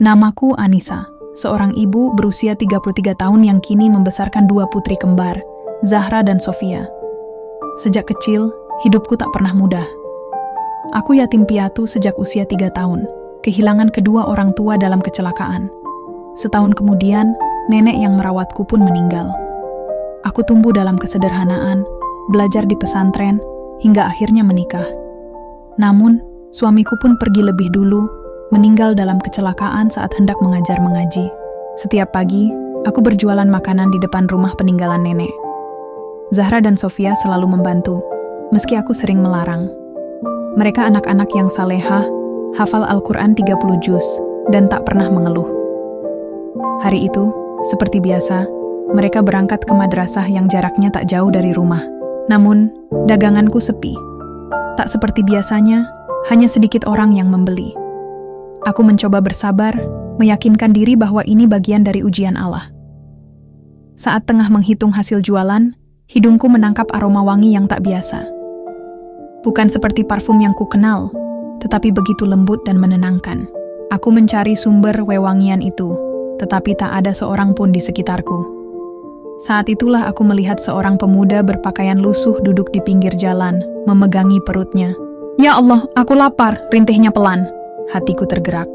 Namaku Anissa, seorang ibu berusia 33 tahun yang kini membesarkan dua putri kembar, Zahra dan Sofia. Sejak kecil, hidupku tak pernah mudah. Aku yatim piatu sejak usia 3 tahun, kehilangan kedua orang tua dalam kecelakaan. Setahun kemudian, nenek yang merawatku pun meninggal. Aku tumbuh dalam kesederhanaan, belajar di pesantren, hingga akhirnya menikah. Namun, suamiku pun pergi lebih dulu, meninggal dalam kecelakaan saat hendak mengajar mengaji. Setiap pagi, aku berjualan makanan di depan rumah peninggalan nenek. Zahra dan Sofia selalu membantu, meski aku sering melarang. Mereka anak-anak yang salehah, hafal Al-Quran 30 juz, dan tak pernah mengeluh. Hari itu, seperti biasa, mereka berangkat ke madrasah yang jaraknya tak jauh dari rumah. Namun, daganganku sepi. Tak seperti biasanya, hanya sedikit orang yang membeli. Aku mencoba bersabar, meyakinkan diri bahwa ini bagian dari ujian Allah. Saat tengah menghitung hasil jualan, hidungku menangkap aroma wangi yang tak biasa. Bukan seperti parfum yang ku kenal, tetapi begitu lembut dan menenangkan. Aku mencari sumber wewangian itu, tetapi tak ada seorang pun di sekitarku. Saat itulah aku melihat seorang pemuda berpakaian lusuh duduk di pinggir jalan, memegangi perutnya. "Ya Allah, aku lapar," rintihnya pelan. Hatiku tergerak.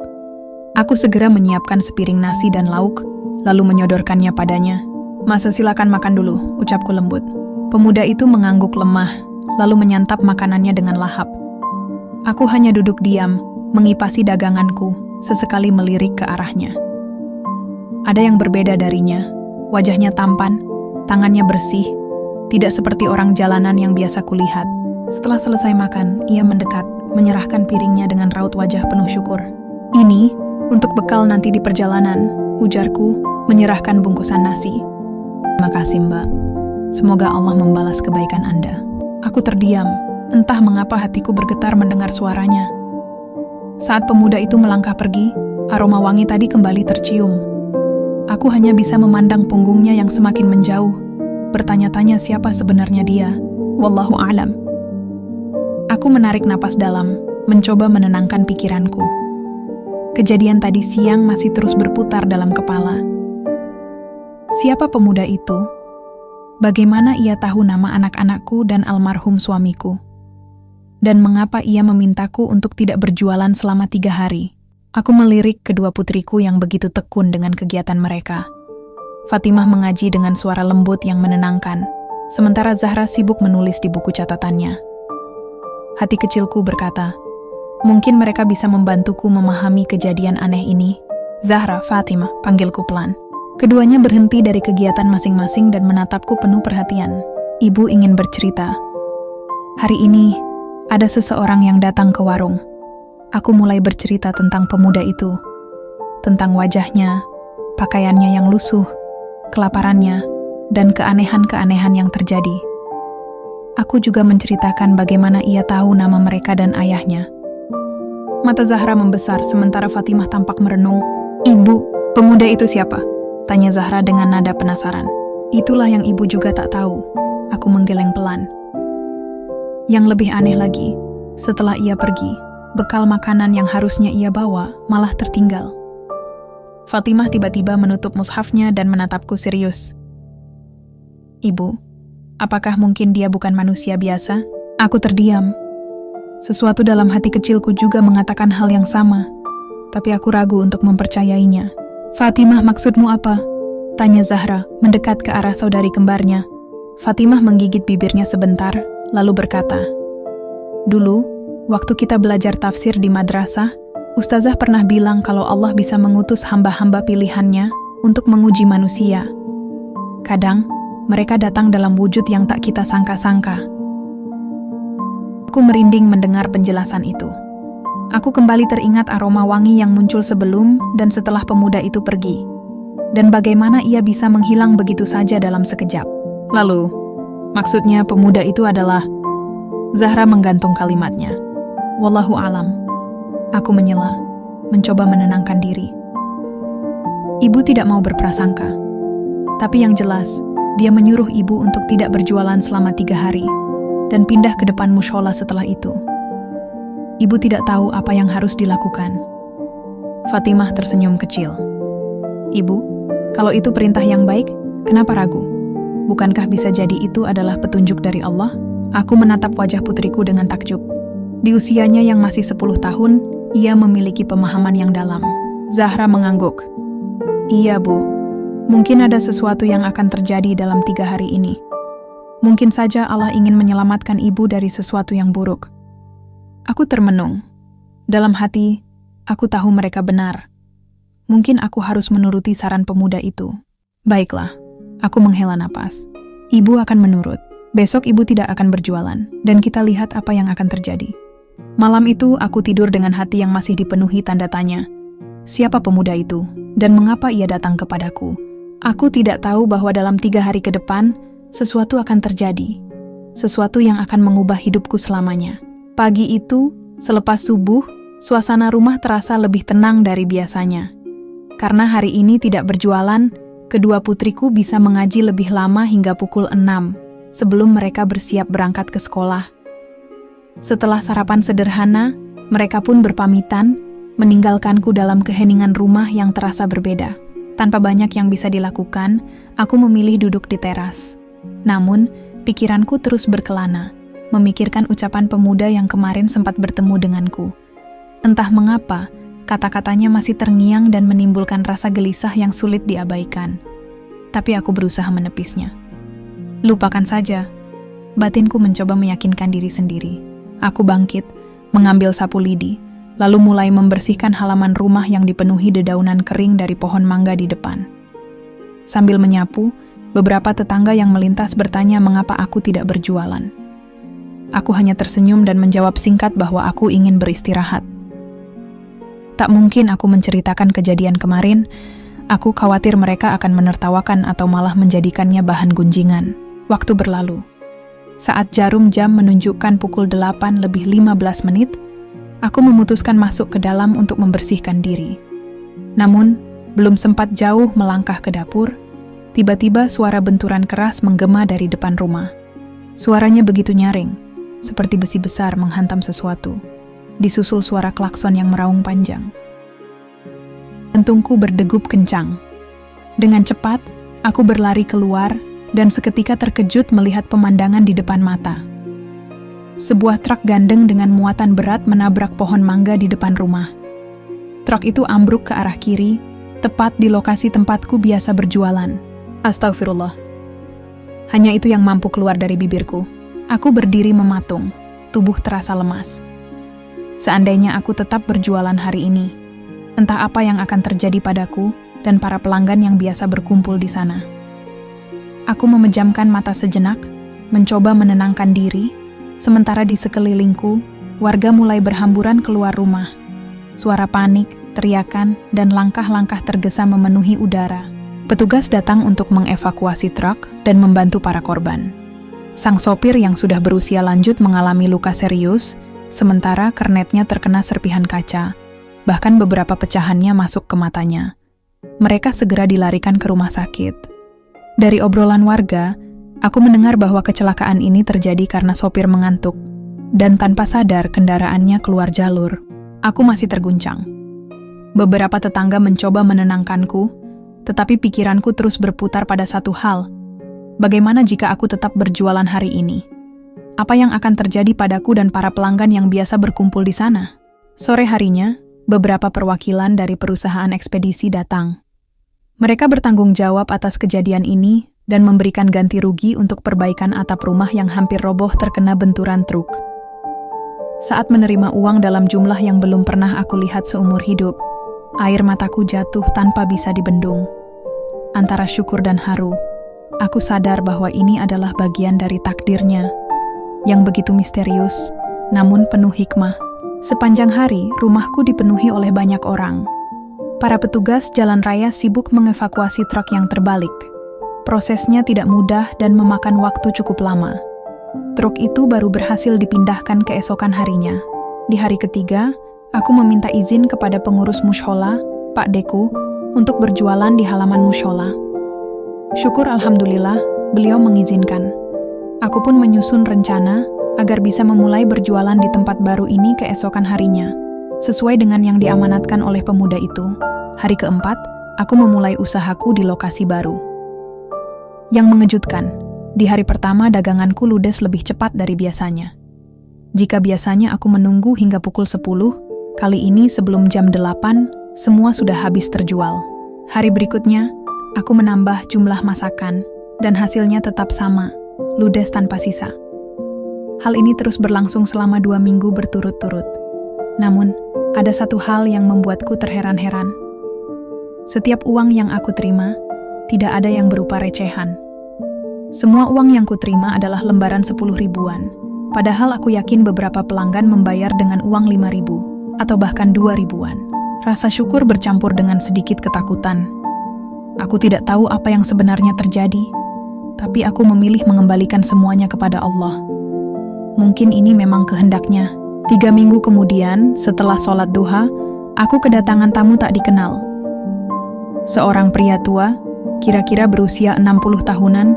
Aku segera menyiapkan sepiring nasi dan lauk, lalu menyodorkannya padanya. "Masa silakan makan dulu," ucapku lembut. Pemuda itu mengangguk lemah, lalu menyantap makanannya dengan lahap. Aku hanya duduk diam, mengipasi daganganku, sesekali melirik ke arahnya. Ada yang berbeda darinya, wajahnya tampan, tangannya bersih, tidak seperti orang jalanan yang biasa kulihat. Setelah selesai makan, ia mendekat, menyerahkan piringnya dengan raut wajah penuh syukur. "Ini untuk bekal nanti di perjalanan," ujarku, menyerahkan bungkusan nasi. "Terima kasih, Mbak. Semoga Allah membalas kebaikan Anda." Aku terdiam, entah mengapa hatiku bergetar mendengar suaranya. Saat pemuda itu melangkah pergi, aroma wangi tadi kembali tercium. Aku hanya bisa memandang punggungnya yang semakin menjauh, bertanya-tanya siapa sebenarnya dia. Wallahu a'lam. Aku menarik napas dalam, mencoba menenangkan pikiranku. Kejadian tadi siang masih terus berputar dalam kepala. Siapa pemuda itu? Bagaimana ia tahu nama anak-anakku dan almarhum suamiku? Dan mengapa ia memintaku untuk tidak berjualan selama 3 hari? Aku melirik kedua putriku yang begitu tekun dengan kegiatan mereka. Fatimah mengaji dengan suara lembut yang menenangkan, sementara Zahra sibuk menulis di buku catatannya. Hati kecilku berkata, mungkin mereka bisa membantuku memahami kejadian aneh ini. "Zahra, Fatimah," panggilku pelan. Keduanya berhenti dari kegiatan masing-masing dan menatapku penuh perhatian. "Ibu ingin bercerita. Hari ini, ada seseorang yang datang ke warung." Aku mulai bercerita tentang pemuda itu, tentang wajahnya, pakaiannya yang lusuh, kelaparannya, dan keanehan-keanehan yang terjadi. Aku juga menceritakan bagaimana ia tahu nama mereka dan ayahnya. Mata Zahra membesar sementara Fatimah tampak merenung. "Ibu, pemuda itu siapa?" tanya Zahra dengan nada penasaran. "Itulah yang ibu juga tak tahu." Aku menggeleng pelan. Yang lebih aneh lagi, setelah ia pergi, bekal makanan yang harusnya ia bawa malah tertinggal. Fatimah tiba-tiba menutup mushafnya dan menatapku serius. "Ibu, apakah mungkin dia bukan manusia biasa?" Aku terdiam. Sesuatu dalam hati kecilku juga mengatakan hal yang sama, tapi aku ragu untuk mempercayainya. "Fatimah, maksudmu apa?" tanya Zahra, mendekat ke arah saudari kembarnya. Fatimah menggigit bibirnya sebentar, lalu berkata, "Dulu, waktu kita belajar tafsir di madrasah, Ustazah pernah bilang kalau Allah bisa mengutus hamba-hamba pilihannya untuk menguji manusia. Kadang, mereka datang dalam wujud yang tak kita sangka-sangka." Aku merinding mendengar penjelasan itu. Aku kembali teringat aroma wangi yang muncul sebelum dan setelah pemuda itu pergi, dan bagaimana ia bisa menghilang begitu saja dalam sekejap. "Lalu, maksudnya pemuda itu adalah..." Zahra menggantung kalimatnya. "Wallahu alam." Aku menyela, mencoba menenangkan diri. Ibu tidak mau berprasangka, tapi yang jelas, dia menyuruh ibu untuk tidak berjualan selama 3 hari, dan pindah ke depan mushola setelah itu. Ibu tidak tahu apa yang harus dilakukan. Fatimah tersenyum kecil. Ibu, kalau itu perintah yang baik, kenapa ragu? Bukankah bisa jadi itu adalah petunjuk dari Allah? Aku menatap wajah putriku dengan takjub. Di usianya yang masih 10 tahun, ia memiliki pemahaman yang dalam. Zahra mengangguk. Iya, Bu. Mungkin ada sesuatu yang akan terjadi dalam 3 hari ini. Mungkin saja Allah ingin menyelamatkan ibu dari sesuatu yang buruk. Aku termenung. Dalam hati, aku tahu mereka benar. Mungkin aku harus menuruti saran pemuda itu. Baiklah, aku menghela napas. Ibu akan menurut. Besok ibu tidak akan berjualan, dan kita lihat apa yang akan terjadi. Malam itu, aku tidur dengan hati yang masih dipenuhi tanda tanya. Siapa pemuda itu, dan mengapa ia datang kepadaku? Aku tidak tahu bahwa dalam 3 hari ke depan, sesuatu akan terjadi. Sesuatu yang akan mengubah hidupku selamanya. Pagi itu, selepas subuh, suasana rumah terasa lebih tenang dari biasanya. Karena hari ini tidak berjualan, kedua putriku bisa mengaji lebih lama hingga pukul 6, sebelum mereka bersiap berangkat ke sekolah. Setelah sarapan sederhana, mereka pun berpamitan, meninggalkanku dalam keheningan rumah yang terasa berbeda. Tanpa banyak yang bisa dilakukan, aku memilih duduk di teras. Namun, pikiranku terus berkelana, memikirkan ucapan pemuda yang kemarin sempat bertemu denganku. Entah mengapa, kata-katanya masih terngiang dan menimbulkan rasa gelisah yang sulit diabaikan. Tapi aku berusaha menepisnya. Lupakan saja. Batinku mencoba meyakinkan diri sendiri. Aku bangkit, mengambil sapu lidi, lalu mulai membersihkan halaman rumah yang dipenuhi dedaunan kering dari pohon mangga di depan. Sambil menyapu, beberapa tetangga yang melintas bertanya mengapa aku tidak berjualan. Aku hanya tersenyum dan menjawab singkat bahwa aku ingin beristirahat. Tak mungkin aku menceritakan kejadian kemarin. Aku khawatir mereka akan menertawakan atau malah menjadikannya bahan gunjingan. Waktu berlalu. Saat jarum jam menunjukkan pukul 8:15, aku memutuskan masuk ke dalam untuk membersihkan diri. Namun, belum sempat jauh melangkah ke dapur, tiba-tiba suara benturan keras menggema dari depan rumah. Suaranya begitu nyaring, seperti besi besar menghantam sesuatu. Disusul suara klakson yang meraung panjang. Jantungku berdegup kencang. Dengan cepat, aku berlari keluar dan seketika terkejut melihat pemandangan di depan mata. Sebuah truk gandeng dengan muatan berat menabrak pohon mangga di depan rumah. Truk itu ambruk ke arah kiri, tepat di lokasi tempatku biasa berjualan. Astagfirullah. Hanya itu yang mampu keluar dari bibirku. Aku berdiri mematung, tubuh terasa lemas. Seandainya aku tetap berjualan hari ini, entah apa yang akan terjadi padaku dan para pelanggan yang biasa berkumpul di sana. Aku memejamkan mata sejenak, mencoba menenangkan diri, sementara di sekelilingku, warga mulai berhamburan keluar rumah. Suara panik, teriakan, dan langkah-langkah tergesa memenuhi udara. Petugas datang untuk mengevakuasi truk dan membantu para korban. Sang sopir yang sudah berusia lanjut mengalami luka serius, sementara kernetnya terkena serpihan kaca, bahkan beberapa pecahannya masuk ke matanya. Mereka segera dilarikan ke rumah sakit. Dari obrolan warga, aku mendengar bahwa kecelakaan ini terjadi karena sopir mengantuk, dan tanpa sadar kendaraannya keluar jalur. Aku masih terguncang. Beberapa tetangga mencoba menenangkanku, tetapi pikiranku terus berputar pada satu hal. Bagaimana jika aku tetap berjualan hari ini? Apa yang akan terjadi padaku dan para pelanggan yang biasa berkumpul di sana? Sore harinya, beberapa perwakilan dari perusahaan ekspedisi datang. Mereka bertanggung jawab atas kejadian ini dan memberikan ganti rugi untuk perbaikan atap rumah yang hampir roboh terkena benturan truk. Saat menerima uang dalam jumlah yang belum pernah aku lihat seumur hidup, air mataku jatuh tanpa bisa dibendung. Antara syukur dan haru, aku sadar bahwa ini adalah bagian dari takdirnya, yang begitu misterius, namun penuh hikmah. Sepanjang hari, rumahku dipenuhi oleh banyak orang. Para petugas jalan raya sibuk mengevakuasi truk yang terbalik. Prosesnya tidak mudah dan memakan waktu cukup lama. Truk itu baru berhasil dipindahkan keesokan harinya. Di hari ketiga, aku meminta izin kepada pengurus mushola, Pak Deku, untuk berjualan di halaman mushola. Syukur alhamdulillah, beliau mengizinkan. Aku pun menyusun rencana agar bisa memulai berjualan di tempat baru ini keesokan harinya. Sesuai dengan yang diamanatkan oleh pemuda itu, hari keempat, aku memulai usahaku di lokasi baru. Yang mengejutkan, di hari pertama daganganku ludes lebih cepat dari biasanya. Jika biasanya aku menunggu hingga pukul 10, kali ini sebelum jam 8, semua sudah habis terjual. Hari berikutnya, aku menambah jumlah masakan, dan hasilnya tetap sama, ludes tanpa sisa. Hal ini terus berlangsung selama 2 minggu berturut-turut. Namun, ada satu hal yang membuatku terheran-heran. Setiap uang yang aku terima, tidak ada yang berupa recehan. Semua uang yang kuterima adalah lembaran 10 ribuan, padahal aku yakin beberapa pelanggan membayar dengan uang 5 ribu, atau bahkan 2 ribuan. Rasa syukur bercampur dengan sedikit ketakutan. Aku tidak tahu apa yang sebenarnya terjadi, tapi aku memilih mengembalikan semuanya kepada Allah. Mungkin ini memang kehendaknya. 3 minggu kemudian, setelah sholat duha, aku kedatangan tamu tak dikenal. Seorang pria tua, kira-kira berusia 60 tahunan,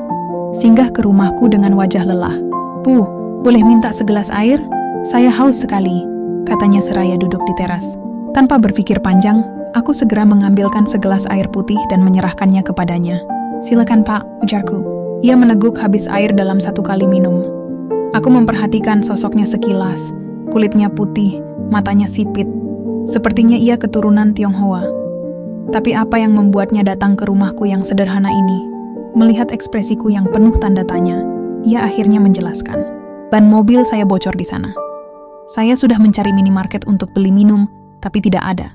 singgah ke rumahku dengan wajah lelah. "Bu, boleh minta segelas air? Saya haus sekali," katanya seraya duduk di teras. Tanpa berpikir panjang, aku segera mengambilkan segelas air putih dan menyerahkannya kepadanya. "Silakan Pak," ujarku. Ia meneguk habis air dalam 1 kali minum. Aku memperhatikan sosoknya sekilas, kulitnya putih, matanya sipit. Sepertinya ia keturunan Tionghoa. Tapi apa yang membuatnya datang ke rumahku yang sederhana ini? Melihat ekspresiku yang penuh tanda tanya, ia akhirnya menjelaskan. "Ban mobil saya bocor di sana. Saya sudah mencari minimarket untuk beli minum, tapi tidak ada.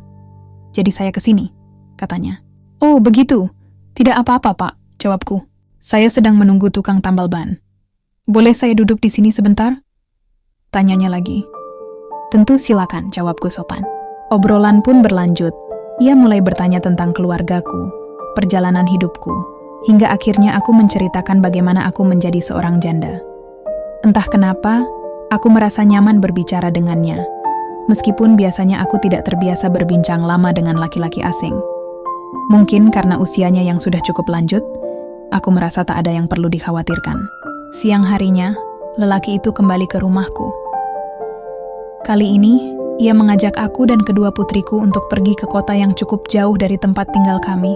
Jadi saya ke sini," katanya. "Oh, begitu. Tidak apa-apa, Pak," jawabku. "Saya sedang menunggu tukang tambal ban. Boleh saya duduk di sini sebentar?" Tanyanya lagi. "Tentu silakan," jawabku sopan. Obrolan pun berlanjut. Ia mulai bertanya tentang keluargaku, perjalanan hidupku, hingga akhirnya aku menceritakan bagaimana aku menjadi seorang janda. Entah kenapa, aku merasa nyaman berbicara dengannya, meskipun biasanya aku tidak terbiasa berbincang lama dengan laki-laki asing. Mungkin karena usianya yang sudah cukup lanjut, aku merasa tak ada yang perlu dikhawatirkan. Siang harinya, lelaki itu kembali ke rumahku. Kali ini, ia mengajak aku dan kedua putriku untuk pergi ke kota yang cukup jauh dari tempat tinggal kami.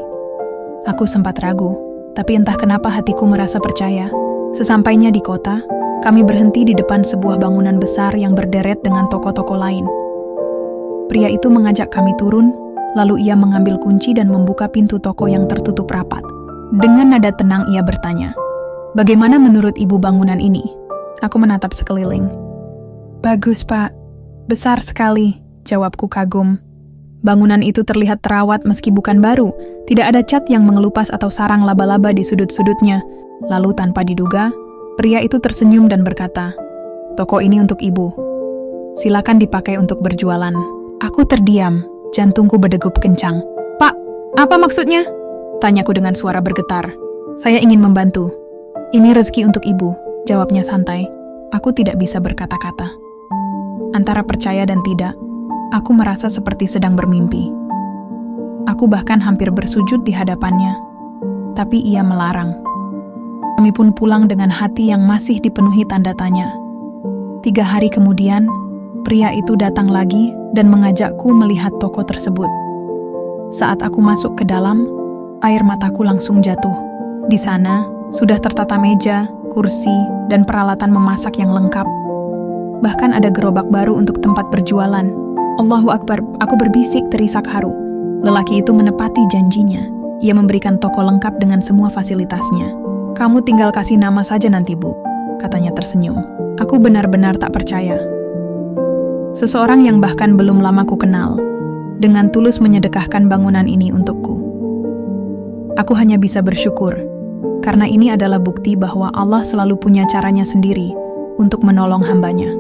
Aku sempat ragu, tapi entah kenapa hatiku merasa percaya. Sesampainya di kota, kami berhenti di depan sebuah bangunan besar yang berderet dengan toko-toko lain. Pria itu mengajak kami turun, lalu ia mengambil kunci dan membuka pintu toko yang tertutup rapat. Dengan nada tenang ia bertanya, "Bagaimana menurut ibu bangunan ini?" Aku menatap sekeliling. "Bagus, Pak. Besar sekali," jawabku kagum. Bangunan itu terlihat terawat meski bukan baru. Tidak ada cat yang mengelupas atau sarang laba-laba di sudut-sudutnya. Lalu tanpa diduga, pria itu tersenyum dan berkata, "Toko ini untuk ibu. Silakan dipakai untuk berjualan." Aku terdiam, jantungku berdegup kencang. "Pak, apa maksudnya?" tanyaku dengan suara bergetar. "Saya ingin membantu. Ini rezeki untuk ibu," jawabnya santai. Aku tidak bisa berkata-kata. Antara percaya dan tidak, aku merasa seperti sedang bermimpi. Aku bahkan hampir bersujud di hadapannya, tapi ia melarang. Kami pun pulang dengan hati yang masih dipenuhi tanda tanya. 3 hari kemudian, pria itu datang lagi dan mengajakku melihat toko tersebut. Saat aku masuk ke dalam, air mataku langsung jatuh. Di sana, sudah tertata meja, kursi, dan peralatan memasak yang lengkap. Bahkan ada gerobak baru untuk tempat berjualan. Allahu Akbar, aku berbisik terisak haru. Lelaki itu menepati janjinya. Ia memberikan toko lengkap dengan semua fasilitasnya. "Kamu tinggal kasih nama saja nanti, Bu," katanya tersenyum. Aku benar-benar tak percaya. Seseorang yang bahkan belum lama ku kenal, dengan tulus menyedekahkan bangunan ini untukku. Aku hanya bisa bersyukur, karena ini adalah bukti bahwa Allah selalu punya caranya sendiri untuk menolong hambanya.